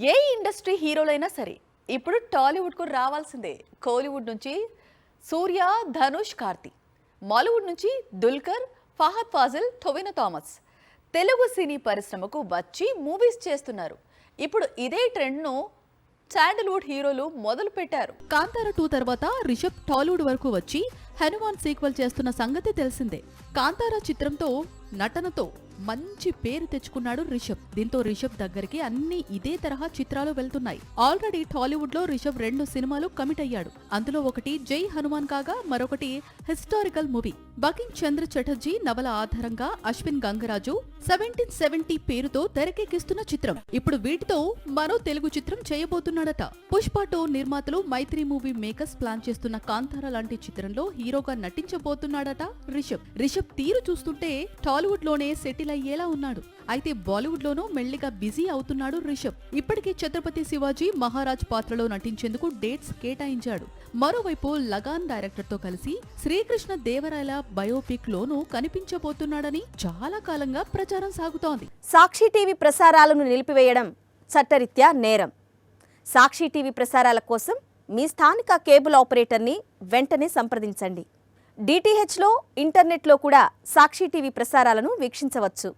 ఏ industry హీరోలైనా సరే ఇప్పుడు టాలీవుడ్కు రావాల్సిందే. కోలీవుడ్ నుంచి సూర్య, ధనుష్, కార్తీ, మాలీవుడ్ నుంచి దుల్కర్, ఫహద్ ఫాజిల్, టొవినో థామస్ తెలుగు సినీ పరిశ్రమకు వచ్చి మూవీస్ చేస్తున్నారు. ఇప్పుడు ఇదే ట్రెండ్ను శాండల్వుడ్ హీరోలు మొదలు పెట్టారు. కాంతార 2 తర్వాత రిషబ్ టాలీవుడ్ వరకు వచ్చి హనుమాన్ సీక్వెల్ చేస్తున్న సంగతి తెలిసిందే. కాంతార చిత్రంతో నటనతో మంచి పేరు తెచ్చుకున్నాడు రిషబ్. దీంతో రిషబ్ దగ్గరికి అన్ని ఇదే తరహా చిత్రాలు వెళ్తున్నాయి. ఆల్రెడీ టాలీవుడ్ లో రిషబ్ 2 సినిమాలు కమిట్ అయ్యాడు. అందులో ఒకటి జై హనుమాన్ కాగా మరొకటి హిస్టారికల్ మూవీ. బకింగ్ చంద్ర చటర్జీ నవల ఆధారంగా అశ్విన్ గంగరాజు 1770 పేరుతో తెరకెక్కిస్తున్న చిత్రం. ఇప్పుడు వీటితో మరో తెలుగు చిత్రం చేయబోతున్నాడట. పుష్ప 2 నిర్మాతలు మైత్రి మూవీ మేకర్స్ ప్లాన్ చేస్తున్న కాంతార లాంటి చిత్రంలో హీరోగా నటించబోతున్నాడట రిషబ్. రిషబ్ తీరు చూస్తుంటే టాలీవుడ్ లోనే సెటిల్ అయ్యేలా ఉన్నాడు. అయితే బాలీవుడ్ లోనూ మెల్లిగా బిజీ అవుతున్నాడు రిషబ్. ఇప్పటికే ఛత్రపతి శివాజీ మహారాజ్ పాత్రలో నటించేందుకు డేట్స్ కేటాయించాడు. మరోవైపు లగాన్ డైరెక్టర్ తో కలిసి శ్రీకృష్ణ దేవరాయల బయోపిక్ లోనూ కనిపించబోతున్నాడని చాలా కాలంగా ప్రచారం సాగుతోంది. సాక్షి టీవీ ప్రసారాలను నిలిపివేయడం చట్టరీత్యా నేరం. సాక్షి టీవీ ప్రసారాల కోసం మీ స్థానిక కేబుల్ ఆపరేటర్ని వెంటనే సంప్రదించండి. డిటిహెచ్లో, ఇంటర్నెట్లో కూడా సాక్షి టీవీ ప్రసారాలను వీక్షించవచ్చు.